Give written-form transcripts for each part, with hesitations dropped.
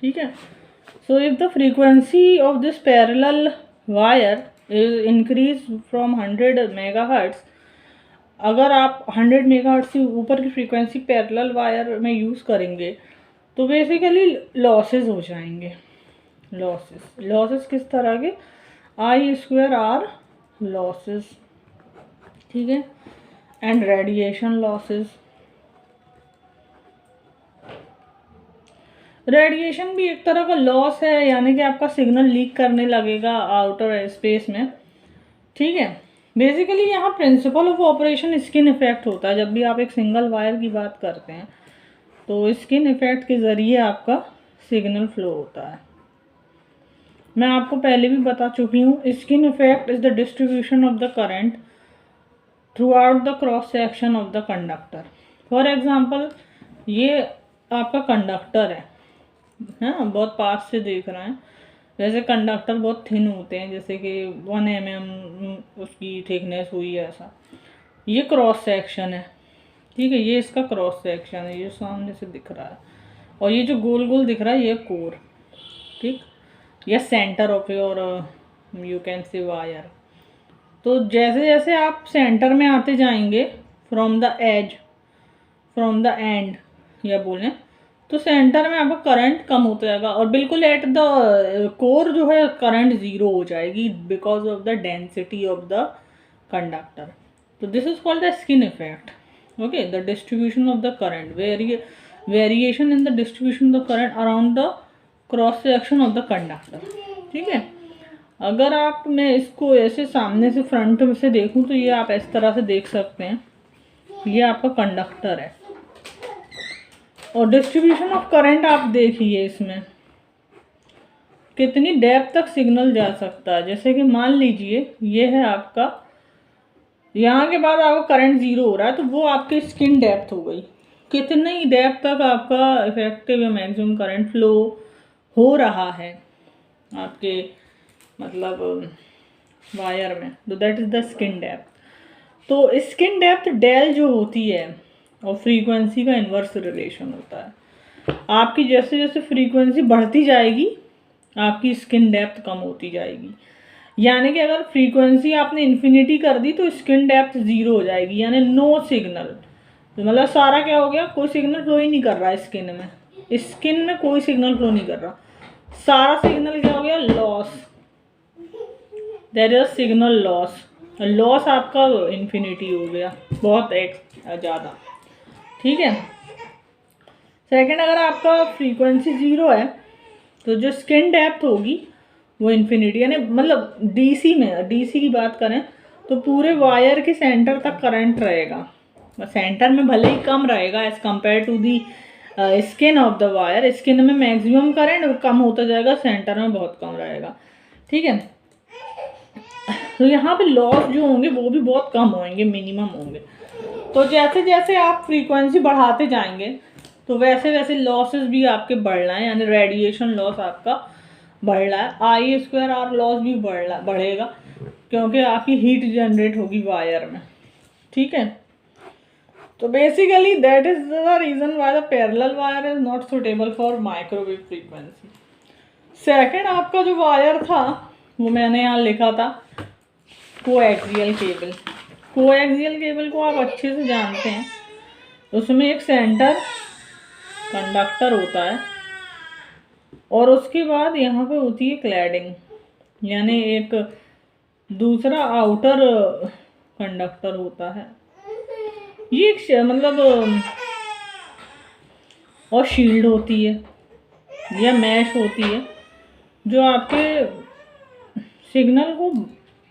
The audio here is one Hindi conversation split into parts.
ठीक है। So if the frequency of this parallel wire is increase from 100 megahertz, अगर आप 100 मेगाहर्ट्ज से ऊपर की फ्रीक्वेंसी पैरेलल वायर में यूज़ करेंगे तो बेसिकली लॉसेस हो जाएंगे। लॉसेस किस तरह के, I²R लॉसेस, ठीक है, एंड रेडिएशन लॉसेस। रेडिएशन भी एक तरह का लॉस है, यानी कि आपका सिग्नल लीक करने लगेगा आउटर स्पेस में, ठीक है। बेसिकली यहाँ principle of operation skin effect होता है। जब भी आप एक सिंगल वायर की बात करते हैं तो स्किन इफेक्ट के ज़रिए आपका सिग्नल फ्लो होता है। मैं आपको पहले भी बता चुकी हूँ, skin effect is the distribution of the current through out the cross section of the conductor. For example, ये आपका कंडक्टर है, बहुत पास से देख रहे हैं। जैसे कंडक्टर बहुत थिन होते हैं, जैसे कि 1 mm उसकी थिकनेस हुई है, ऐसा। ये क्रॉस सेक्शन है, ठीक है, ये इसका क्रॉस सेक्शन है, ये सामने से दिख रहा है। और ये जो गोल गोल दिख रहा है ये कोर, ठीक, या center of your you can say wire. तो जैसे जैसे आप सेंटर में आते जाएंगे from the edge, from the end या बोलें तो सेंटर में आपका करंट कम होता जाएगा, और बिल्कुल एट द कोर जो है करंट ज़ीरो हो जाएगी because of the density of the conductor. तो this is called the skin effect. Okay, the distribution of the current, variation in the distribution of the current around the cross section of the conductor, ठीक है। अगर आप, मैं इसको ऐसे सामने से फ्रंट से देखूं तो ये आप इस तरह से देख सकते हैं, ये आपका कंडक्टर है। और डिस्ट्रीब्यूशन ऑफ करंट आप देखिए इसमें कितनी डेप्थ तक सिग्नल जा सकता है। जैसे कि मान लीजिए ये है आपका, यहाँ के बाद आपका करंट ज़ीरो हो रहा है, तो वो आपकी स्किन डेप्थ हो गई। कितनी डेप्थ तक आपका इफेक्टिव या मैक्सिमम करंट फ्लो हो रहा है आपके मतलब वायर में, तो that is the skin depth. तो स्किन डेप्थ डेल जो होती है और फ्रीक्वेंसी का इन्वर्स रिलेशन होता है। आपकी जैसे जैसे फ्रीक्वेंसी बढ़ती जाएगी आपकी स्किन डेप्थ कम होती जाएगी। यानी कि अगर फ्रीक्वेंसी आपने इन्फिनिटी कर दी तो स्किन डेप्थ ज़ीरो हो जाएगी, यानी नो सिग्नल। मतलब सारा क्या हो गया, कोई सिग्नल फ्लो ही नहीं कर रहा है स्किन में कोई सिग्नल फ्लो नहीं कर रहा, सारा सिग्नल क्या हो गया, loss. There is signal loss आपका इन्फिनिटी हो गया, बहुत ज़्यादा, ठीक है। सेकंड, अगर आपका फ्रीक्वेंसी ज़ीरो है तो जो स्किन डेप्थ होगी वो इन्फिनिटी, यानी मतलब डीसी की बात करें तो पूरे वायर के सेंटर तक करंट रहेगा। सेंटर में भले ही कम रहेगा as compare to the skin of the wire. Skin में मैक्सिमम करंट कम होता जाएगा, सेंटर में बहुत कम रहेगा, ठीक है। तो यहाँ पे लॉस जो होंगे वो भी बहुत कम होंगे, मिनिमम होंगे। तो जैसे जैसे आप फ्रीक्वेंसी बढ़ाते जाएंगे तो वैसे वैसे लॉसेस भी आपके बढ़ रहे हैं, यानी रेडिएशन लॉस आपका बढ़ रहा है। I²R लॉस भी बढ़ेगा क्योंकि आपकी हीट जनरेट होगी वायर में, ठीक है। तो basically that is the reason why the parallel wire is not suitable for microwave frequency. Second, आपका जो वायर था वो मैंने यहाँ लिखा था कोएक्सियल केबल। कोएक्सियल केबल को आप अच्छे से जानते हैं, उसमें एक सेंटर कंडक्टर होता है और उसके बाद यहाँ पे होती है क्लैडिंग, यानी एक दूसरा आउटर कंडक्टर होता है। ये एक मतलब और शील्ड होती है या मैश होती है जो आपके सिग्नल को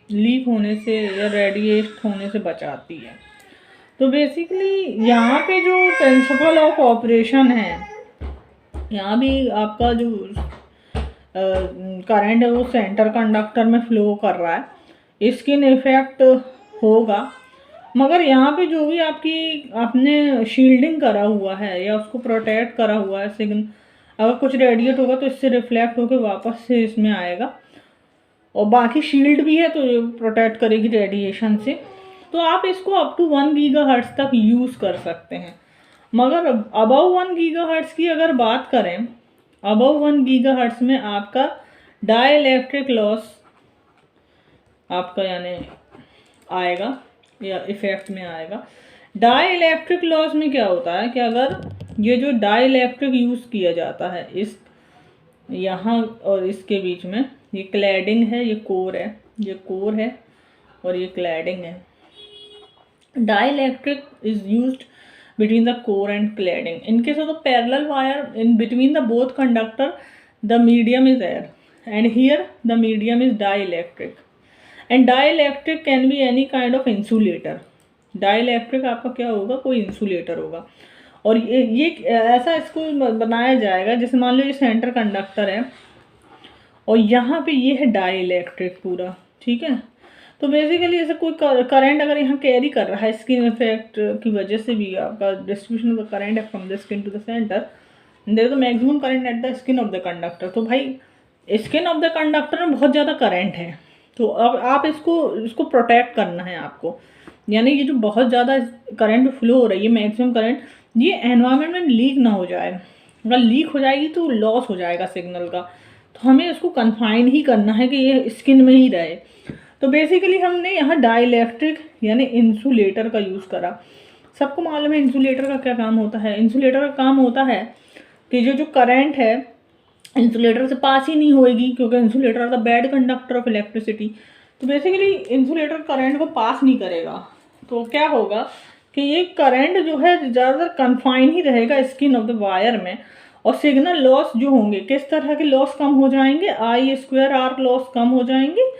लीक होने से या रेडिएट होने से बचाती है। तो बेसिकली यहाँ पे जो प्रिंसिपल ऑफ ऑपरेशन है, यहाँ भी आपका जो करंट है वो सेंटर कंडक्टर में फ्लो कर रहा है, स्किन इफेक्ट होगा। मगर यहाँ पे जो भी आपने शील्डिंग करा हुआ है या उसको प्रोटेक्ट करा हुआ है सिग्नल, अगर कुछ रेडिएट होगा तो इससे रिफ्लेक्ट होकर वापस से इसमें आएगा, और बाकी शील्ड भी है तो प्रोटेक्ट करेगी रेडिएशन से। तो आप इसको अप टू 1 गीगाहर्ट्ज़ तक यूज़ कर सकते हैं। मगर अबव 1 गीगाहर्ट्ज़ की अगर बात करें अबव 1 गीगाहर्ट्ज में आपका डाइलेक्ट्रिक लॉस आपका यानी आएगा या इफेक्ट में आएगा। डाइलेक्ट्रिक लॉस में क्या होता है कि अगर ये जो डाइलेक्ट्रिक यूज़ किया जाता है इस यहाँ और इसके बीच में, ये क्लैडिंग है, ये कोर है, ये कोर है और ये क्लैडिंग है। Dielectric is used between the core and cladding. In case of the parallel wire, in between the both conductor, the medium is air, and here the medium is dielectric. And dielectric can be any kind of insulator. Dielectric आपका क्या होगा, कोई इंसुलेटर होगा। और ये ऐसा इसको बनाया जाएगा, जैसे मान लो ये सेंटर कंडक्टर है और यहाँ पे ये है डाइलेक्ट्रिक पूरा, ठीक है। तो बेसिकली जैसे कोई करंट अगर यहाँ कैरी कर रहा है स्किन इफेक्ट की वजह से भी, आपका डिस्ट्रीब्यूशन ऑफ द करंट है from the skin to the center, there is the maximum current at the skin of the conductor. तो भाई स्किन ऑफ द कंडक्टर में बहुत ज़्यादा करंट है, तो अब आप इसको प्रोटेक्ट करना है आपको। यानी ये जो बहुत ज़्यादा करंट फ्लो हो रही है, मैक्सिमम करंट, ये एनवायरनमेंट में लीक ना हो जाए। अगर लीक हो जाएगी तो लॉस हो जाएगा सिग्नल का। तो हमें इसको कन्फाइन ही करना है कि ये स्किन में ही रहे। तो बेसिकली हमने यहाँ डाइलेक्ट्रिक यानी इंसुलेटर का यूज़ करा। सबको मालूम है इंसुलेटर का क्या काम होता है। इंसुलेटर का काम होता है कि जो करंट है इंसुलेटर से पास ही नहीं होएगी, क्योंकि insulator are the bad conductor of electricity. तो बेसिकली इंसुलेटर करंट को पास नहीं करेगा, तो क्या होगा कि ये करंट जो है ज़्यादातर कन्फाइन ही रहेगा स्किन ऑफ द वायर में। और सिग्नल लॉस जो होंगे, किस तरह के लॉस कम हो जाएंगे, I²R लॉस कम हो जाएंगे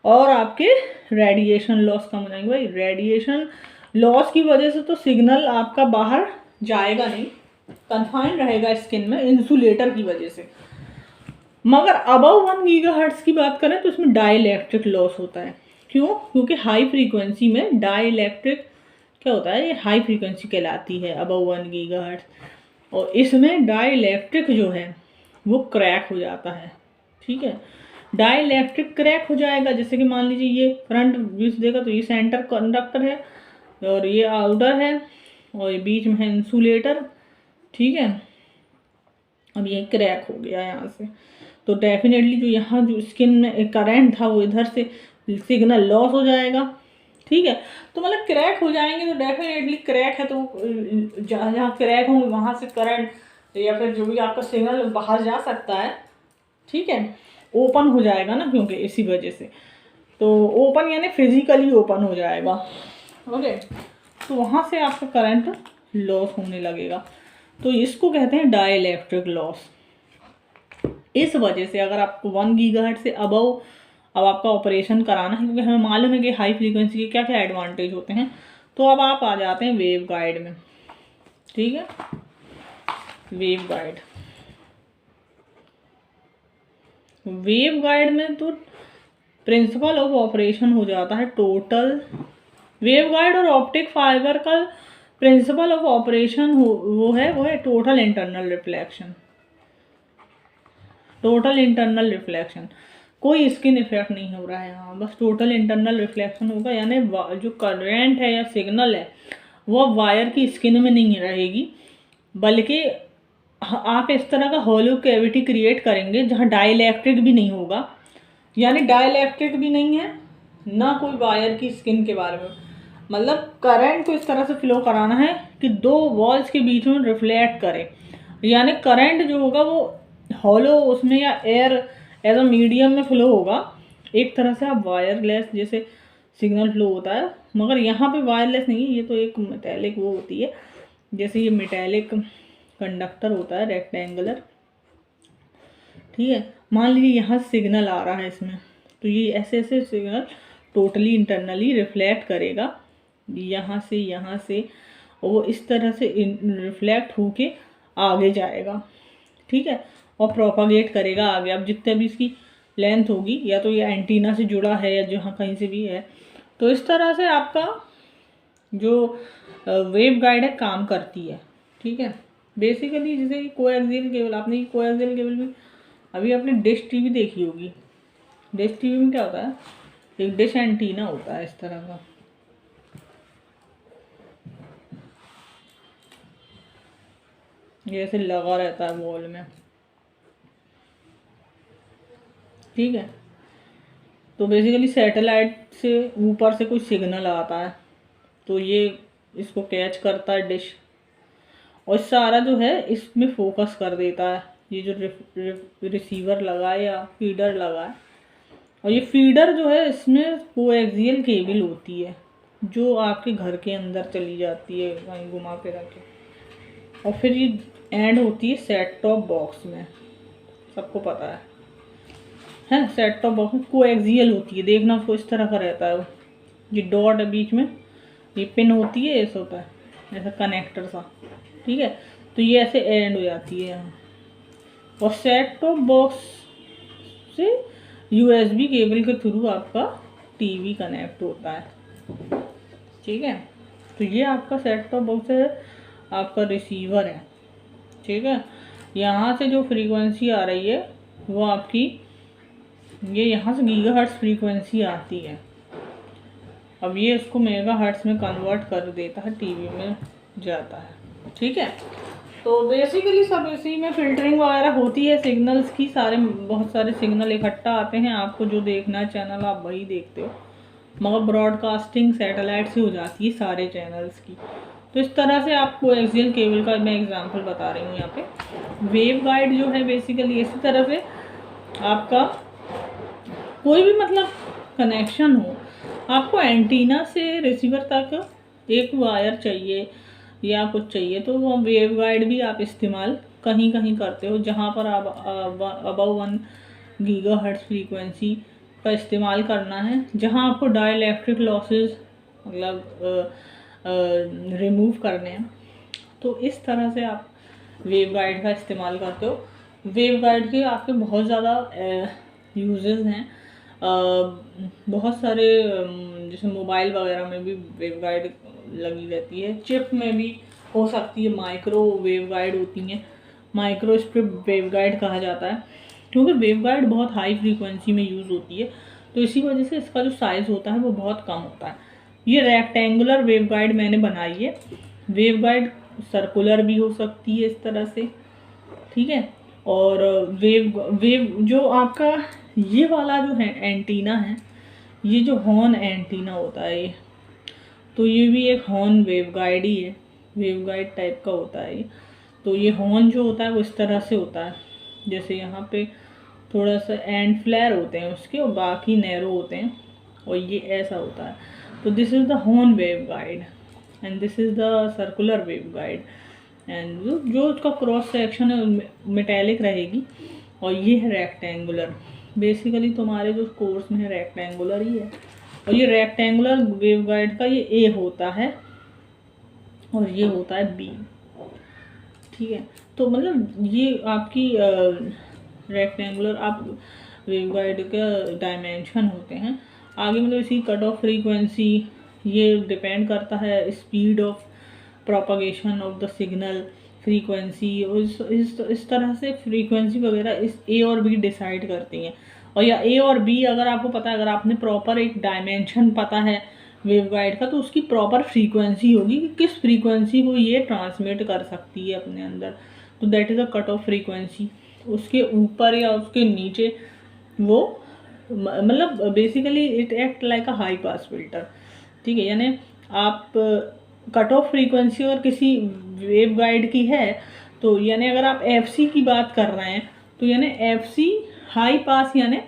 और आपके रेडिएशन लॉस कम हो जाएंगे। भाई रेडिएशन लॉस की वजह से तो सिग्नल आपका बाहर जाएगा नहीं, कन्फाइन रहेगा स्किन में इंसुलेटर की वजह से। मगर अबव 1 गीगाहर्ट्ज की बात करें तो इसमें डाइलेक्ट्रिक लॉस होता है। क्यों? क्योंकि हाई फ्रीक्वेंसी में डाइलेक्ट्रिक क्या होता है, ये हाई फ्रीक्वेंसी कहलाती है अबव 1 गीगाहर्ट्ज, और इसमें डाइलेक्ट्रिक जो है वो क्रैक हो जाता है, ठीक है। डाइलेक्ट्रिक क्रैक हो जाएगा, जैसे कि मान लीजिए ये फ्रंट व्यू से देखा तो ये सेंटर कंडक्टर है और ये आउटर है और ये बीच में है इंसुलेटर, ठीक है। अब ये क्रैक हो गया यहाँ से, तो डेफिनेटली जो यहाँ जो स्किन में करंट था वो इधर से सिग्नल लॉस हो जाएगा, ठीक है। तो मतलब क्रैक हो जाएंगे तो डेफिनेटली क्रैक है, तो जहाँ क्रैक होंगे वहाँ से करंट या फिर जो भी आपका सिग्नल बाहर जा सकता है, ठीक है, ओपन हो जाएगा ना, क्योंकि इसी वजह से। तो ओपन यानी फिजिकली ओपन हो जाएगा, ओके। तो वहाँ से आपका करंट लॉस होने लगेगा, तो इसको कहते हैं डाइलेक्ट्रिक लॉस। इस वजह से अगर आपको 1 गीगाहर्ट्ज से अबव अब आपका ऑपरेशन कराना है, क्योंकि हमें मालूम है कि हाई फ्रीक्वेंसी के क्या क्या एडवांटेज होते हैं, तो अब आप आ जाते हैं वेव गाइड में, ठीक है। वेव गाइड में तो प्रिंसिपल ऑफ ऑपरेशन हो जाता है टोटल। वेव गाइड और ऑप्टिक फाइबर का प्रिंसिपल ऑफ ऑपरेशन वो है टोटल इंटरनल रिफ्लेक्शन। कोई स्किन इफेक्ट नहीं हो रहा है यहाँ, बस टोटल इंटरनल रिफ्लेक्शन होगा। यानी जो करंट है या सिग्नल है वो वायर की स्किन में नहीं रहेगी, बल्कि आप इस तरह का होलो कैविटी क्रिएट करेंगे जहाँ डाइलेक्ट्रिक भी नहीं होगा। यानी डाइलेक्ट्रिक भी नहीं है ना कोई वायर की स्किन के बारे में, मतलब करंट को इस तरह से फ्लो कराना है कि दो वॉल्स के बीच में रिफ्लेक्ट करे। यानी करंट जो होगा वो हॉलो उसमें या एयर एज अ मीडियम में फ्लो होगा। एक तरह से आप वायरलेस जैसे सिग्नल फ्लो होता है, मगर यहाँ पे वायरलेस नहीं है, ये तो एक मेटेलिक वो होती है, जैसे ये मेटेलिक कंडक्टर होता है रेक्टेंगुलर, ठीक है। मान लीजिए यहाँ सिग्नल आ रहा है इसमें, तो ये ऐसे ऐसे सिग्नल टोटली इंटरनली रिफ्लेक्ट करेगा यहाँ से, और वो इस तरह से रिफ्लेक्ट होके आगे जाएगा, ठीक है, और प्रोपागेट करेगा आगे। अब जितने भी इसकी लेंथ होगी, या तो ये एंटीना से जुड़ा है या जहाँ कहीं से भी है, तो इस तरह से आपका जो वेव गाइड है काम करती है, ठीक है। बेसिकली जैसे कोएक्सियल केबल, आपने कोएक्सियल केबल भी अभी आपने डिश टीवी देखी होगी। डिश टीवी में क्या होता है, एक डिश एंटीना होता है इस तरह का, ये ऐसे लगा रहता है वॉल में, ठीक है। तो बेसिकली सैटेलाइट से ऊपर से कोई सिग्नल आता है तो ये इसको कैच करता है डिश, और सारा जो है इसमें फोकस कर देता है। ये जो रिसीवर लगा है या फीडर लगा है, और ये फीडर जो है इसमें कोएक्सियल केबल होती है जो आपके घर के अंदर चली जाती है वहीं घुमा के रखे, और फिर ये एंड होती है सेट टॉप बॉक्स में। सबको पता है सेट टॉप बॉक्स में कोएक्सियल होती है, देखना उसको इस तरह का रहता है। वो ये डॉट है बीच में, ये पिन होती है, ऐसा होता है ऐसा कनेक्टर सा, ठीक है। तो ये ऐसे एंड हो जाती है यहाँ, और सेट टॉप बॉक्स से यूएसबी केबल के थ्रू आपका टीवी कनेक्ट होता है, ठीक है। तो ये आपका सेट टॉप बॉक्स है, आपका रिसीवर है, ठीक है। यहाँ से जो फ्रीक्वेंसी आ रही है वो आपकी ये यहाँ से गीगाहर्ट्ज़ फ्रीक्वेंसी आती है। अब ये इसको मेगाहर्ट्ज़ में कन्वर्ट कर देता है, टीवी में जाता है, ठीक है। तो बेसिकली सब इसी में फिल्टरिंग वगैरह होती है सिग्नल्स की, बहुत सारे सिग्नल इकट्ठा आते हैं। आपको जो देखना है चैनल आप वही देखते हो, मगर ब्रॉडकास्टिंग सैटेलाइट से हो जाती है सारे चैनल्स की। तो इस तरह से आपको एक्सियल केबल का मैं एग्जांपल बता रही हूँ यहाँ पे। वेव गाइड जो है बेसिकली इसी तरह से आपका कोई भी मतलब कनेक्शन हो, आपको एंटीना से रिसीवर तक एक वायर चाहिए या कुछ चाहिए, तो वो वेव गाइड भी आप इस्तेमाल कहीं कहीं करते हो जहाँ पर आप अबव 1 गीगाहर्ट्ज़ फ्रीक्वेंसी का इस्तेमाल करना है, जहाँ आपको डाइलेक्ट्रिक लॉसेस मतलब रिमूव करने हैं। तो इस तरह से आप वेव गाइड का इस्तेमाल करते हो। वेव गाइड के आपके बहुत ज़्यादा यूजेस हैं, बहुत सारे जैसे मोबाइल वगैरह में भी वेव गाइड लगी रहती है, चिप में भी हो सकती है, माइक्रो वेव गाइड होती हैं, माइक्रो स्ट्रिप वेव गाइड कहा जाता है, क्योंकि वेव गाइड बहुत हाई फ्रीक्वेंसी में यूज़ होती है, तो इसी वजह से इसका जो साइज़ होता है वो बहुत कम होता है। ये रेक्टेंगुलर वेव गाइड मैंने बनाई है। वेव गाइड सर्कुलर भी हो सकती है इस तरह से, ठीक है। और वेव जो आपका ये वाला जो है एंटीना है, ये जो हॉर्न एंटीना होता है ये, तो ये भी एक हॉर्न वेव गाइड ही है, वेव गाइड टाइप का होता है ये। तो ये हॉर्न जो होता है वो इस तरह से होता है, जैसे यहाँ पे थोड़ा सा एंड फ्लेयर होते हैं उसके और बाकी नैरो होते हैं, और ये ऐसा होता है। तो this is the horn wave guide and this is the circular wave guide, and जो उसका क्रॉस सेक्शन है मेटेलिक रहेगी, और ये है रेक्टेंगुलर। बेसिकली तुम्हारे जो कोर्स में है रेक्टेंगुलर ही है, और ये रेक्टेंगुलर वेव गाइड का ये ए होता है और ये होता है बी, ठीक है। तो मतलब ये आपकी रेक्टेंगुलर आप वेव गाइड का डायमेंशन होते हैं। आगे मतलब इसी कट ऑफ फ्रीक्वेंसी, ये डिपेंड करता है speed of propagation of the signal frequency, इस तरह से फ्रीक्वेंसी वगैरह इस ए और बी डिसाइड करती हैं। और या ए और बी अगर आपको पता है, अगर आपने प्रॉपर एक डायमेंशन पता है वेव गाइड का, तो उसकी प्रॉपर फ्रीक्वेंसी होगी कि किस फ्रीक्वेंसी को ये ट्रांसमिट कर सकती है अपने अंदर, तो that is a cut off frequency. उसके ऊपर या उसके नीचे वो मतलब basically it act like a high pass filter, ठीक है। यानी आप कट ऑफ फ्रीक्वेंसी और किसी वेव गाइड की है, तो यानी अगर आप एफसी की बात कर रहे हैं, तो यानी एफसी हाई पास, यानी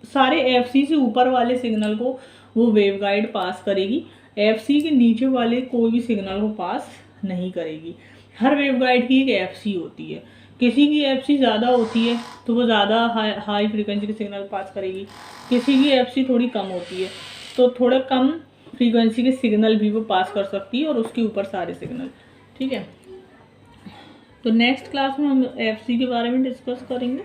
सारे एफसी से ऊपर वाले सिग्नल को वो वेव गाइड पास करेगी, एफसी के नीचे वाले कोई भी सिग्नल को पास नहीं करेगी। हर वेव गाइड की एक एफसी होती है, किसी की एफसी ज़्यादा होती है तो वो ज़्यादा हाई फ्रीक्वेंसी के सिग्नल पास करेगी, किसी की एफसी थोड़ी कम होती है तो थोड़े कम फ्रीक्वेंसी के सिग्नल भी वो पास कर सकती है, और उसके ऊपर सारे सिग्नल, ठीक है। तो नेक्स्ट क्लास में हम एफसी के बारे में डिस्कस करेंगे।